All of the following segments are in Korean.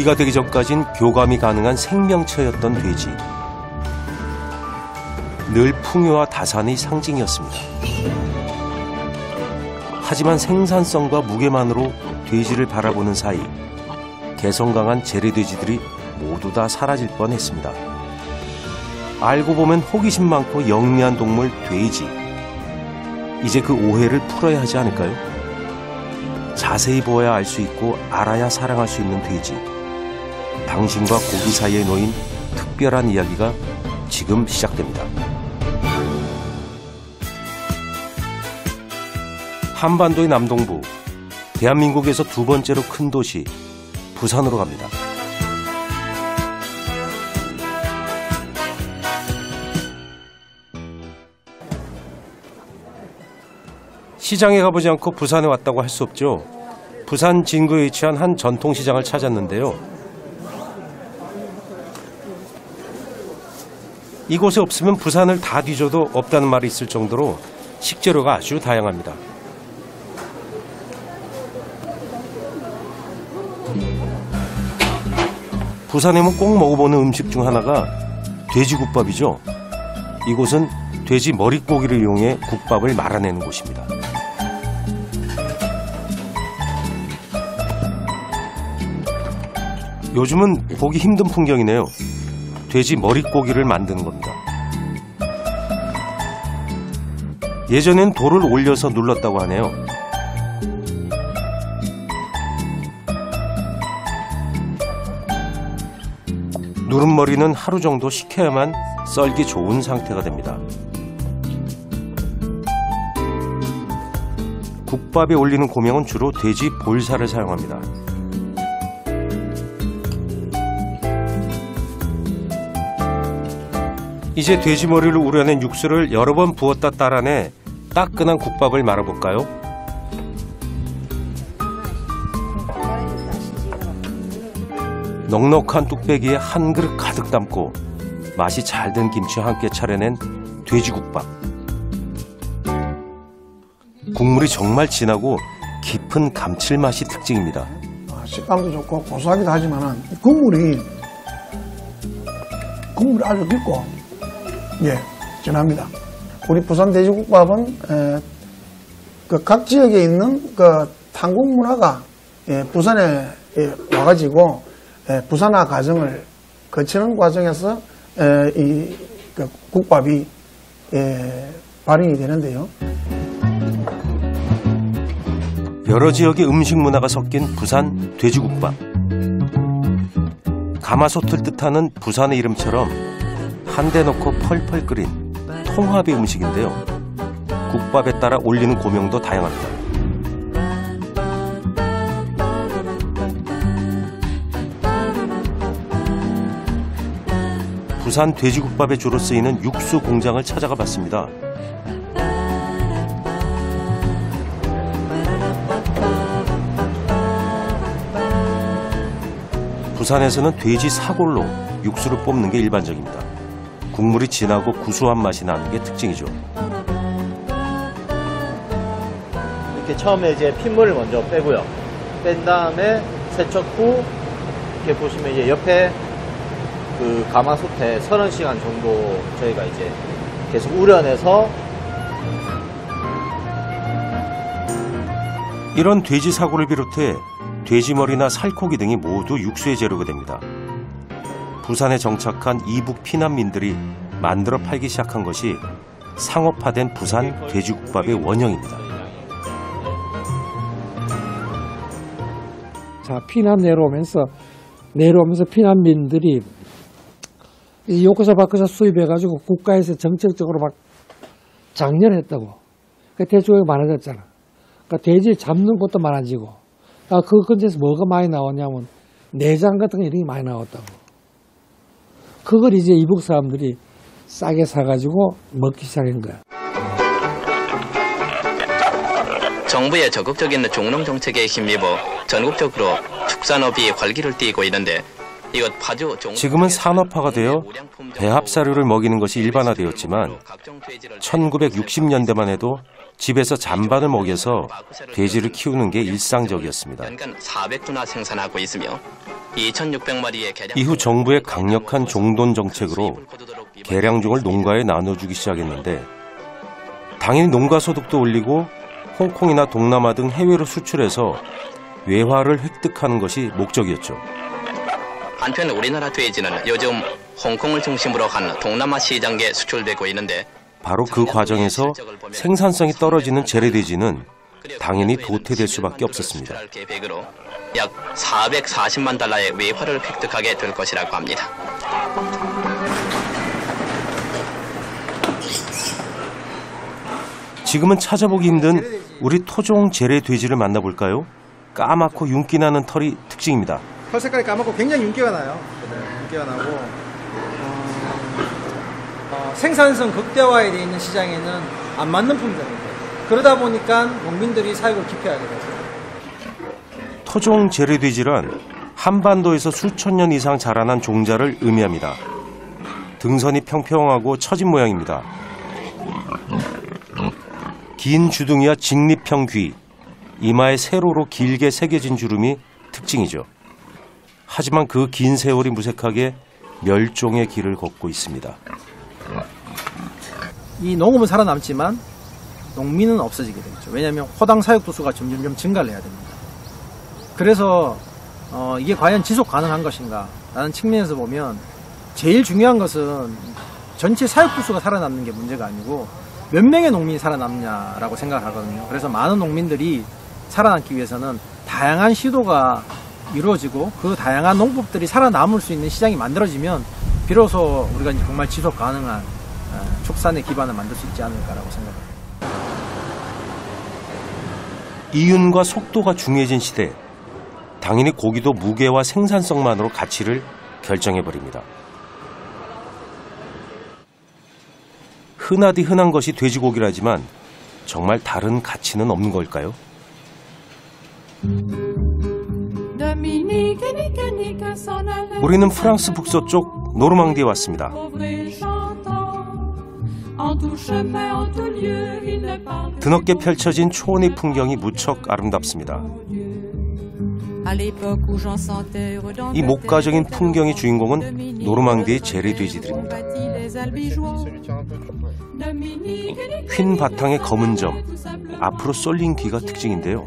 고기가 되기 전까진 교감이 가능한 생명체였던 돼지. 늘 풍요와 다산의 상징이었습니다. 하지만 생산성과 무게만으로 돼지를 바라보는 사이 개성 강한 재래돼지들이 모두 다 사라질 뻔했습니다. 알고 보면 호기심 많고 영리한 동물 돼지. 이제 그 오해를 풀어야 하지 않을까요? 자세히 보아야 알 수 있고 알아야 사랑할 수 있는 돼지. 당신과 고기 사이에 놓인 특별한 이야기가 지금 시작됩니다. 한반도의 남동부, 대한민국에서 두 번째로 큰 도시 부산으로 갑니다. 시장에 가보지 않고 부산에 왔다고 할 수 없죠. 부산 진구에 위치한 한 전통시장을 찾았는데요. 이곳에 없으면 부산을 다 뒤져도 없다는 말이 있을 정도로 식재료가 아주 다양합니다. 부산에 오면 꼭 먹어보는 음식 중 하나가 돼지국밥이죠. 이곳은 돼지 머릿고기를 이용해 국밥을 말아내는 곳입니다. 요즘은 보기 힘든 풍경이네요. 돼지 머릿고기를 만드는 겁니다. 예전엔 돌을 올려서 눌렀다고 하네요. 누른 머리는 하루 정도 식혀야만 썰기 좋은 상태가 됩니다. 국밥에 올리는 고명은 주로 돼지 볼살을 사용합니다. 이제 돼지 머리를 우려낸 육수를 여러 번 부었다 따라내 따끈한 국밥을 말아볼까요? 넉넉한 뚝배기에 한 그릇 가득 담고 맛이 잘 든 김치와 함께 차려낸 돼지국밥. 국물이 정말 진하고 깊은 감칠맛이 특징입니다. 식감도 좋고 고소하기도 하지만 국물이 아주 깊고 진합니다. 우리 부산 돼지국밥은 각 지역에 있는 한국 문화가 부산에 와가지고 부산화 과정을 거치는 과정에서 이 국밥이 발행이 되는데요. 여러 지역의 음식 문화가 섞인 부산 돼지국밥. 가마솥을 뜻하는 부산의 이름처럼 한데 넣고 펄펄 끓인 통합의 음식인데요. 국밥에 따라 올리는 고명도 다양합니다. 부산 돼지국밥에 주로 쓰이는 육수 공장을 찾아가 봤습니다. 부산에서는 돼지 사골로 육수를 뽑는 게 일반적입니다. 국물이 진하고 구수한 맛이 나는 게 특징이죠. 이렇게 처음에 이제 핏물을 먼저 빼고요. 뺀 다음에 세척 후 이렇게 보시면 이제 옆에 그 가마솥에 30시간 정도 저희가 이제 계속 우려내서 이런 돼지 사골을 비롯해 돼지머리나 살코기 등이 모두 육수의 재료가 됩니다. 부산에 정착한 이북 피난민들이 만들어 팔기 시작한 것이 상업화된 부산 돼지국밥의 원형입니다. 자, 피난 내려오면서 피난민들이 요코사 바코사 수입해가지고 국가에서 정책적으로 막 장려했다고. 그러니까 돼지고기가 많아졌잖아. 그러니까 돼지 잡는 것도 많아지고. 그 근처에서 뭐가 많이 나오냐면 내장 같은 거 이런 게 많이 나왔다고. 그걸 이제 이북 사람들이 싸게 사가지고 먹기 시작한 거야. 정부의 적극적인 종농 정책에 힘입어 전국적으로 축산업이 활기를 띠고 있는데 이것 파주 지금은 산업화가 되어 배합사료를 먹이는 것이 일반화되었지만 1960년대만 해도 집에서 잔반을 먹여서 돼지를 키우는 게 일상적이었습니다. 연간 400두나 생산하고 있으며 2,600마리의 개량 이후 정부의 강력한 종돈 정책으로 개량종을 농가에 나눠주기 시작했는데 당연히 농가 소득도 올리고 홍콩이나 동남아 등 해외로 수출해서 외화를 획득하는 것이 목적이었죠. 한편 우리나라 돼지는 요즘 홍콩을 중심으로 한 동남아 시장에 수출되고 있는데 바로 그 과정에서 생산성이 떨어지는 재래돼지는 당연히 도태될 수밖에 없었습니다. 계획으로 약 440만 달러의 외화를 획득하게 될 것이라고 합니다. 지금은 찾아보기 힘든 우리 토종 재래돼지를 만나볼까요? 까맣고 윤기 나는 털이 특징입니다. 털 색깔이 까맣고 굉장히 윤기가 나요. 윤기가 나고 생산성 극대화에 되어 있는 시장에는 안 맞는 품종입니다. 그러다 보니까 농민들이 사육을 기피하게 되죠. 토종 재래돼지란 한반도에서 수천 년 이상 자라난 종자를 의미합니다. 등선이 평평하고 처진 모양입니다. 긴 주둥이와 직립형 귀, 이마에 세로로 길게 새겨진 주름이 특징이죠. 하지만 그 긴 세월이 무색하게 멸종의 길을 걷고 있습니다. 이 농업은 살아남지만 농민은 없어지게 되겠죠. 왜냐하면 호당 사육 도수가 점점 증가를 해야 됩니다. 그래서 이게 과연 지속 가능한 것인가 라는 측면에서 보면 제일 중요한 것은 전체 사육 도수가 살아남는 게 문제가 아니고 몇 명의 농민이 살아남냐라고 생각하거든요. 그래서 많은 농민들이 살아남기 위해서는 다양한 시도가 이루어지고 그 다양한 농법들이 살아남을 수 있는 시장이 만들어지면 비로소 우리가 정말 지속 가능한 축산의 기반을 만들 수 있지 않을까라고 생각합니다. 이윤과 속도가 중요해진 시대, 당연히 고기도 무게와 생산성만으로 가치를 결정해버립니다. 흔하디 흔한 것이 돼지고기라지만 정말 다른 가치는 없는 걸까요? 우리는 프랑스 북서쪽 노르망디에 왔습니다. 드넓게 펼쳐진 초원의 풍경이 무척 아름답습니다. 이 목가적인 풍경의 주인공은 노르망디의 재래돼지들입니다. 흰 바탕에 검은 점, 앞으로 쏠린 귀가 특징인데요.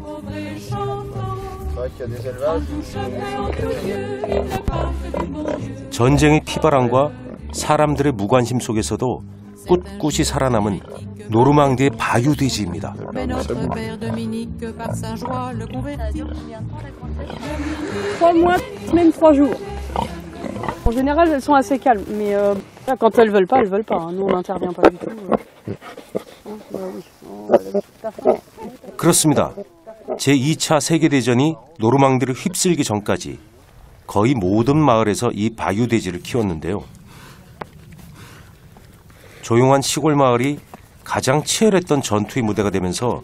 전쟁의 피바람과 사람들의 무관심 속에서도 꿋꿋이 살아남은 노르망디의 바유돼지입니다. 3 mois, même 3 jours. En général, elles sont assez calmes, mais quand elles veulent pas, elles veulent pas. Nous, on n'intervient pas du tout. 그렇습니다. 제2차 세계대전이 노르망디를 휩쓸기 전까지 거의 모든 마을에서 이 바유돼지를 키웠는데요. 조용한 시골 마을이 가장 치열했던 전투의 무대가 되면서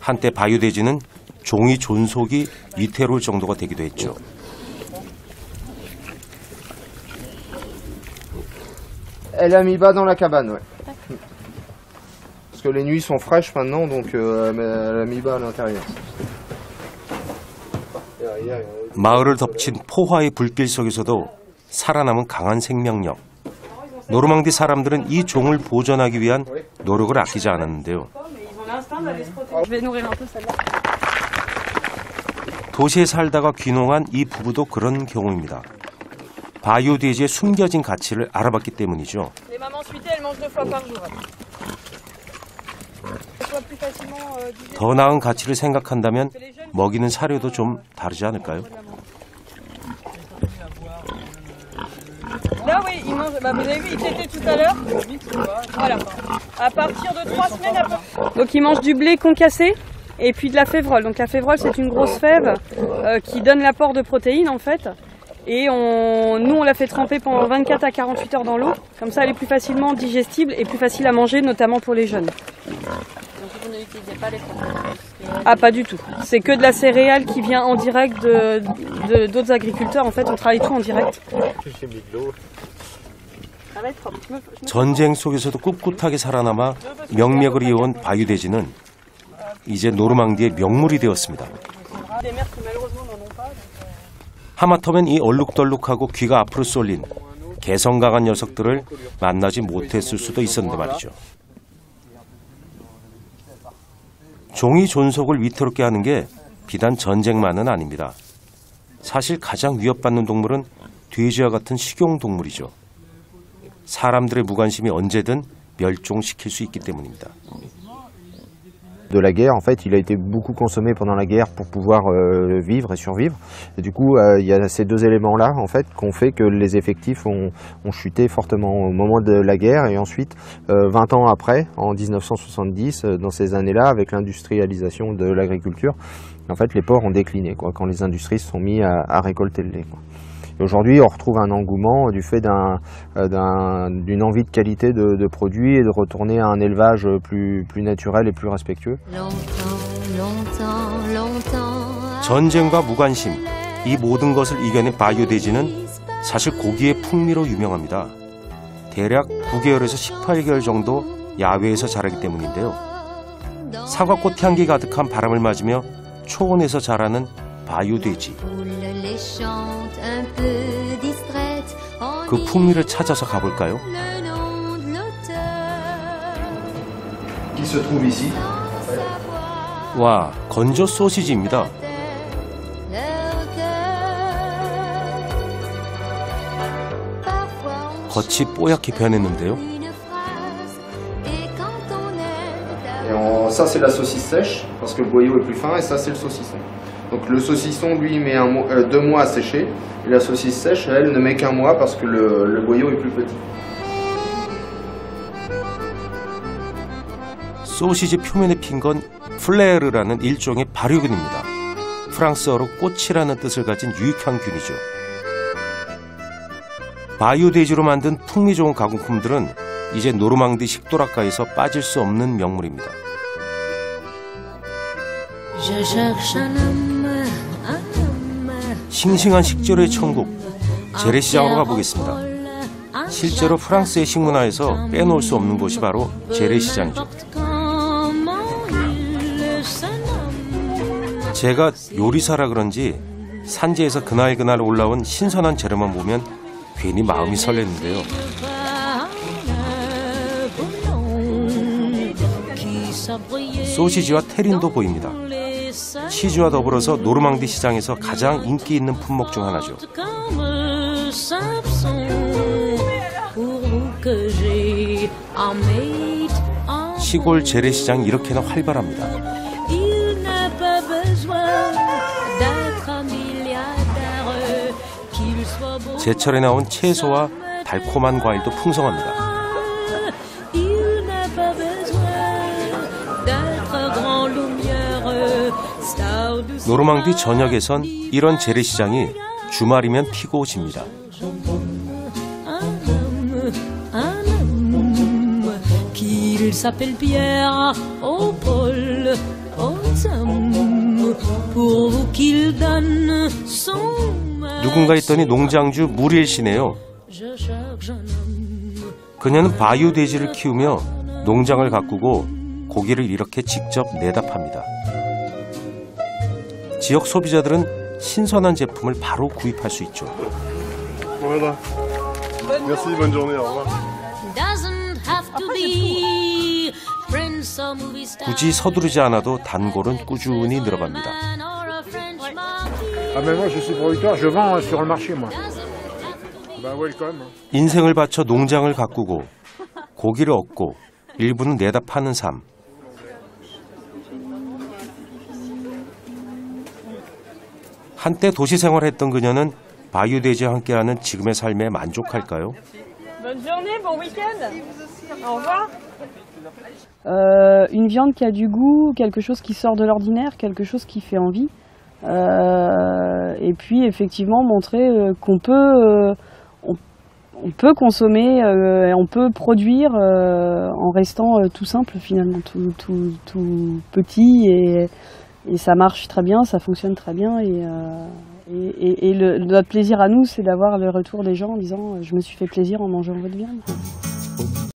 한때 바유돼지는 종이 존속이 위태로울 정도가 되기도 했죠. Elle a mis bas dans la cabane, ouais. Parce que les nuits sont fraîches maintenant, donc elle a mis bas à l'intérieur. 마을을 덮친 포화의 불길 속에서도 살아남은 강한 생명력. 노르망디 사람들은 이 종을 보존하기 위한 노력을 아끼지 않았는데요. 도시에 살다가 귀농한 이 부부도 그런 경우입니다. 바유돼지의 숨겨진 가치를 알아봤기 때문이죠. 더 나은 가치를 생각한다면 먹이는 사료도 좀 다르지 않을까요? Là, oui, ils mangent. Bah, vous avez vu, ils tétaient tout à l'heure. Voilà. À partir de 3 semaines à peu près. Donc, ils mangent du blé concassé et puis de la févrole. Donc, la févrole, c'est une grosse fève qui donne l'apport de protéines, en fait. Et nous, on la fait tremper pendant 24 à 48 heures dans l'eau. Comme ça, elle est plus facilement digestible et plus facile à manger, notamment pour les jeunes. Donc, vous n'utilisez pas les protéines? Ah, pas du tout. C'est que de la céréale qui vient en direct d'autres agriculteurs. En fait, on travaille tout en direct. 전쟁 속에서도 꿋꿋하게 살아남아 명맥을 이어온 바유돼지는 이제 노르망디의 명물이 되었습니다. 하마터면 이 얼룩덜룩하고 귀가 앞으로 쏠린 개성 강한 녀석들을 만나지 못했을 수도 있었는데 말이죠. 종이 존속을 위태롭게 하는 게 비단 전쟁만은 아닙니다. 사실 가장 위협받는 동물은 돼지와 같은 식용동물이죠. 사람들의 무관심이 언제든 멸종시킬 수 있기 때문입니다. De la guerre, en fait, il a été beaucoup consommé pendant la guerre pour pouvoir vivre et survivre. Et du coup, il y a ces deux éléments-là, en fait, qui ont fait que les effectifs ont chuté fortement au moment de la guerre. Et ensuite, 20 ans après, en 1970, dans ces années-là, avec l'industrialisation de l'agriculture, en fait, les porcs ont décliné, quoi, quand les industries se sont mis à récolter le lait, quoi. Et aujourd'hui, on retrouve un engouement du fait d'une envie de qualité de produits et de retourner à un élevage plus naturel et plus respectueux. 전쟁과 무관심, 이 모든 것을 이겨낸 바이오 돼지는 사실 고기의 풍미로 유명합니다. 대략 9개월에서 18개월 정도 야외에서 자라기 때문인데요. 사과꽃 향기 가득한 바람을 맞으며 초원에서 자라는 바이오 돼지. 그 풍미를 찾아서 가볼까요? Qui se trouve ici. 와, 건조 소시지입니다. 겉이 뽀얗게 변했는데요. Et ça c'est la saucisse sèche, parce que le boyau est plus fin, et ça c'est le saucisson. Donc le saucisson, lui, il met 2 mois à sécher, et la saucisse sèche, elle, ne met qu'1 mois parce que le boyau est plus petit. 소시지 표면에 핀 건 플레르라는 일종의 발효균입니다. 프랑스어로 꽃이라는 뜻을 가진 유익한 균이죠. 바이오 돼지로 만든 풍미 좋은 가공품들은 이제 노르망디 식도락가에서 빠질 수 없는 명물입니다. 싱싱한 식재료의 천국, 재래시장으로 가보겠습니다. 실제로 프랑스의 식문화에서 빼놓을 수 없는 곳이 바로 재래시장이죠. 제가 요리사라 그런지 산지에서 그날그날 올라온 신선한 재료만 보면 괜히 마음이 설레는데요. 소시지와 테린도 보입니다. 치즈와 더불어서 노르망디 시장에서 가장 인기 있는 품목 중 하나죠. 시골 재래시장이 이렇게나 활발합니다. 제철에 나온 채소와 달콤한 과일도 풍성합니다. 노르망디 전역에선 이런 재래시장이 주말이면 피고 집니다. 누군가 있더니 농장주 무리엘 씨네요. 그녀는 바이오 돼지를 키우며 농장을 가꾸고 고기를 이렇게 직접 내다 팝니다. 지역 소비자들은 신선한 제품을 바로 구입할 수 있죠. Voilà. Merci, bonne journée, au revoir. 굳이 서두르지 않아도 단골은 꾸준히 늘어갑니다. Ah ben moi je suis producteur, je vends sur le marché moi. Ben welcome. 인생을 바쳐 농장을 가꾸고 고기를 얻고 일부는 내다 파는 삶. 한때 도시 생활했던 그녀는 바이오 돼지와 함께하는 지금의 삶에 만족할까요? Bonne journée, bon week-end. Au revoir. Une viande qui a du goût, quelque chose qui sort de l'ordinaire, quelque chose qui fait envie. Et puis effectivement montrer qu'on peut, on peut consommer, on peut produire en restant tout simple finalement, tout petit et ça marche très bien, ça fonctionne très bien et notre plaisir à nous c'est d'avoir le retour des gens en disant je me suis fait plaisir en mangeant votre viande.